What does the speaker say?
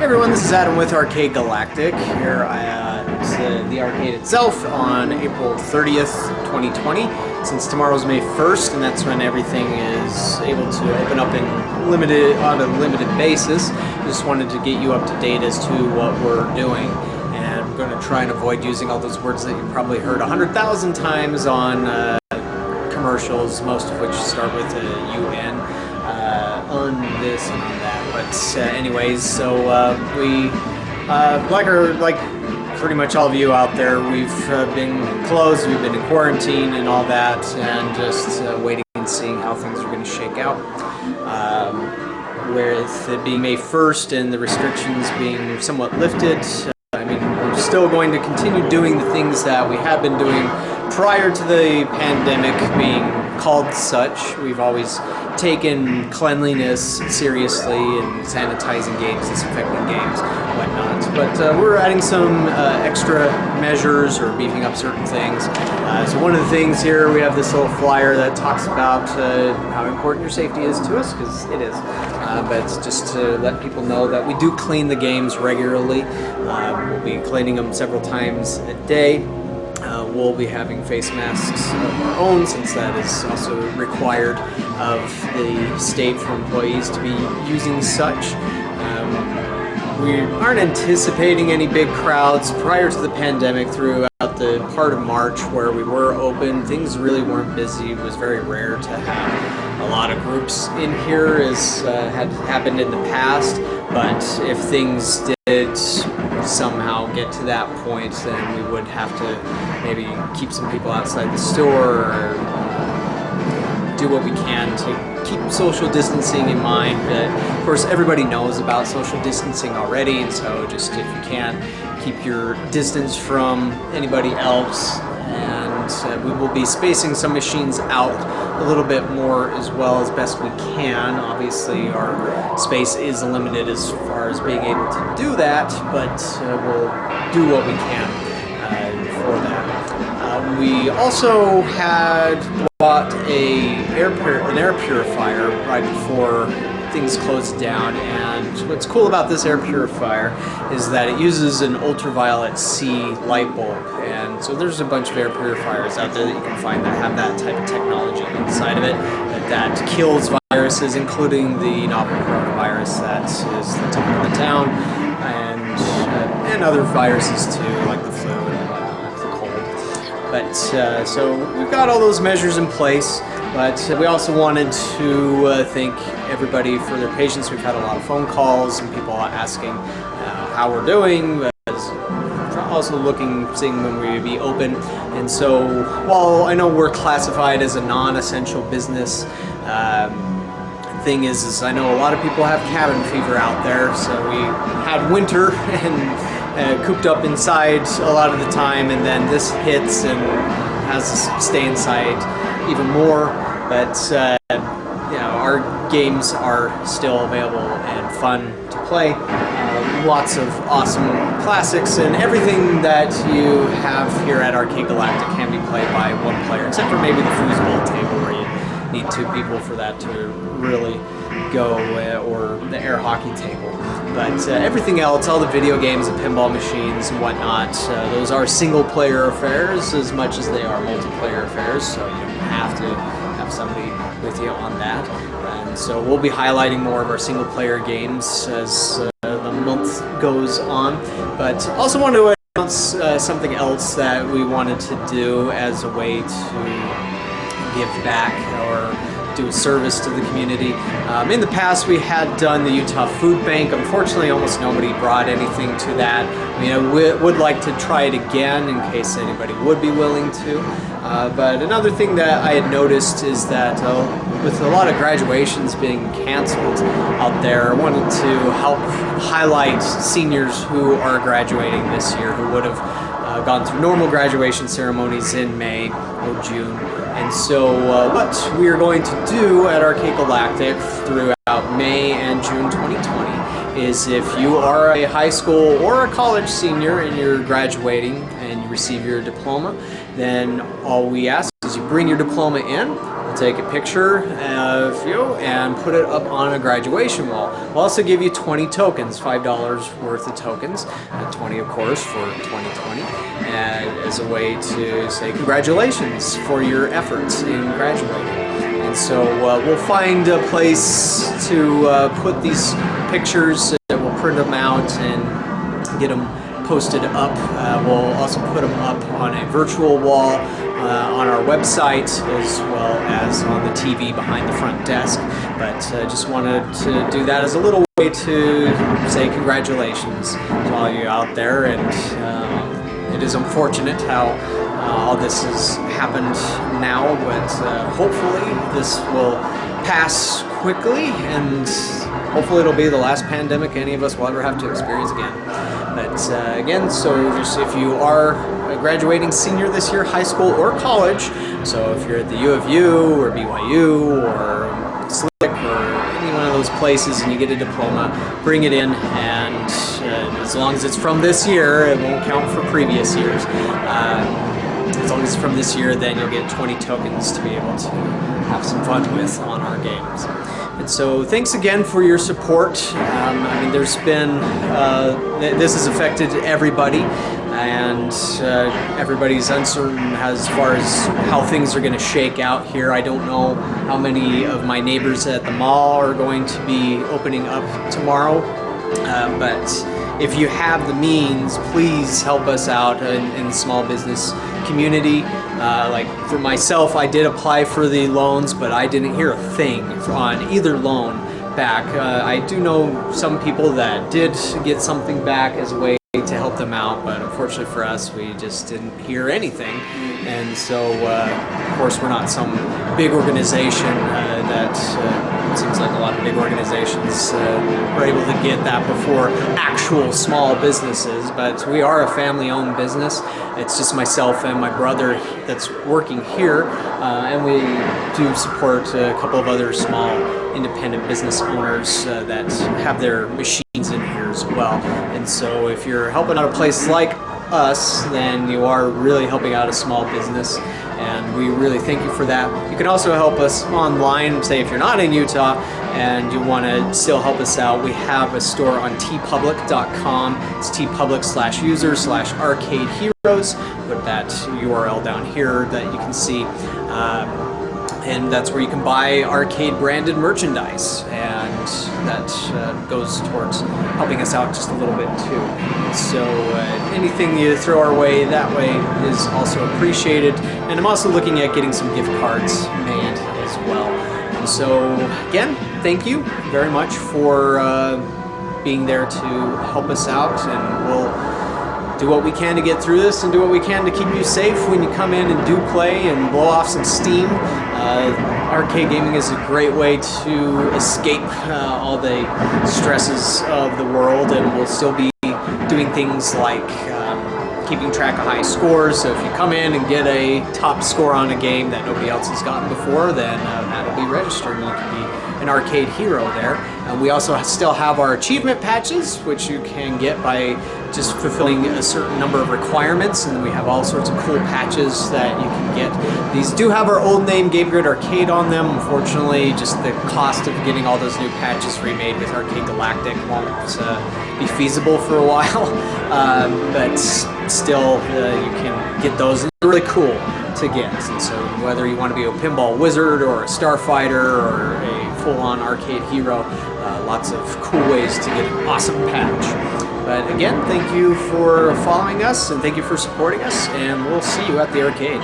Hey everyone, this is Adam with Arcade Galactic here at the arcade itself on April 30th, 2020. Since tomorrow's May 1st, and that's when everything is able to open up on a limited basis, just wanted to get you up to date as to what we're doing. And I'm going to try and avoid using all those words that you probably heard 100,000 times on commercials, most of which start with a UN, on this and on that. But anyways, so like pretty much all of you out there, we've been closed, we've been in quarantine and all that, and just waiting and seeing how things are going to shake out. With it being May 1st and the restrictions being somewhat lifted, I mean, we're still going to continue doing the things that we have been doing prior to the pandemic being called such. We've always taken cleanliness seriously and sanitizing games, disinfecting games, whatnot. But we're adding some extra measures or beefing up certain things. So one of the things here, we have this little flyer that talks about how important your safety is to us, because it is. But it's just to let people know that we do clean the games regularly. We'll be cleaning them several times a day. We'll be having face masks of our own, since that is also required of the state for employees to be using such. We aren't anticipating any big crowds. Prior to the pandemic, throughout the part of March where we were open, things really weren't busy. It was very rare to have a lot of groups in here, as had happened in the past. But if things did somehow get to that point, then we would have to maybe keep some people outside the store, or do what we can to keep social distancing in mind. But of course, everybody knows about social distancing already, and so just if you can, keep your distance from anybody else. And we will be spacing some machines out a little bit more as well, as best we can. Obviously, our space is limited as far as being able to do that, but we'll do what we can for that. We also had bought an air purifier right before things closed down, and what's cool about this air purifier is that it uses an ultraviolet C light bulb. And so there's a bunch of air purifiers out there that you can find that have that type of technology inside of it that kills viruses, including the novel coronavirus that is the talk of the town, and other viruses too, like the flu and whatnot, the cold. But so we've got all those measures in place. But we also wanted to thank everybody for their patience. We've had a lot of phone calls and people asking how we're doing, but also seeing when we would be open. And so, while I know we're classified as a non-essential business, thing is I know a lot of people have cabin fever out there. So we had winter and cooped up inside a lot of the time, and then this hits and has us stay inside even more. But you know, our games are still available and fun to play. Lots of awesome classics, and everything that you have here at Arcade Galactic can be played by one player, except for maybe the foosball table, where you need two people for that to really go, or the air hockey table. But everything else, all the video games, the pinball machines and whatnot, those are single-player affairs as much as they are multiplayer affairs, so you don't have to have somebody with you on that. And so we'll be highlighting more of our single-player games as the month goes on. But also wanted to announce something else that we wanted to do as a way to give back or do a service to the community. In the past, we had done the Utah Food Bank. Unfortunately, almost nobody brought anything to that. I mean, I would like to try it again in case anybody would be willing to. But another thing that I had noticed is that with a lot of graduations being canceled out there, I wanted to help highlight seniors who are graduating this year, who would have gone through normal graduation ceremonies in May or June. And so what we are going to do at Arcade Galactic throughout May and June 2020 is, if you are a high school or a college senior and you're graduating and you receive your diploma, then all we ask is you bring your diploma in. We'll take a picture of you and put it up on a graduation wall. We'll also give you 20 tokens, $5 worth of tokens, 20 of course for 2020, and as a way to say congratulations for your efforts in graduating. And so we'll find a place to put these pictures. We'll print them out and get them posted up. We'll also put them up on a virtual wall on our website, as well as on the TV behind the front desk. But just wanted to do that as a little way to say congratulations to all you out there. And it is unfortunate how all this has happened now, but hopefully this will pass quickly, and hopefully it'll be the last pandemic any of us will ever have to experience again. But again, so just if you are a graduating senior this year, high school or college, so if you're at the U of U or BYU or Slick or any one of those places and you get a diploma, bring it in, and as long as it's from this year, it won't count for previous years. As long as it's from this year, then you'll get 20 tokens to be able to have some fun with on our games. And so thanks again for your support. I mean, there's been, this has affected everybody, and everybody's uncertain as far as how things are going to shake out here. I don't know how many of my neighbors at the mall are going to be opening up tomorrow, but if you have the means, please help us out in the small business community. Like for myself, I did apply for the loans, but I didn't hear a thing on either loan back. I do know some people that did get something back as a way to help them out, but unfortunately for us, we just didn't hear anything. And so, of course, we're not some big organization that it seems like a lot of big organizations are able to get that before actual small businesses, but we are a family-owned business. It's just myself and my brother that's working here, and we do support a couple of other small independent business owners that have their machines in here as well. And so if you're helping out a place like us, then you are really helping out a small business, and we really thank you for that. You can also help us online, say if you're not in Utah and you want to still help us out. We have a store on tpublic.com. It's tpublic/user/arcadeheroes. Put that URL down here that you can see. And that's where you can buy arcade branded merchandise, and that goes towards helping us out just a little bit too. So anything you throw our way that way is also appreciated, and I'm also looking at getting some gift cards made as well. And so again, thank you very much for being there to help us out, and we'll do what we can to get through this and do what we can to keep you safe when you come in and do play and blow off some steam. Arcade gaming is a great way to escape all the stresses of the world, and we'll still be doing things like keeping track of high scores. So if you come in and get a top score on a game that nobody else has gotten before, then that'll be registered and you can be an arcade hero there. We also still have our achievement patches, which you can get by just fulfilling a certain number of requirements, and we have all sorts of cool patches that you can get. These do have our old name Game Grid Arcade on them. Unfortunately, just the cost of getting all those new patches remade with Arcade Galactic won't be feasible for a while, but still you can get those. They're really cool to get, and so whether you want to be a pinball wizard or a starfighter or a full-on arcade hero, lots of cool ways to get an awesome patch. But again, thank you for following us, and thank you for supporting us, and we'll see you at the arcade.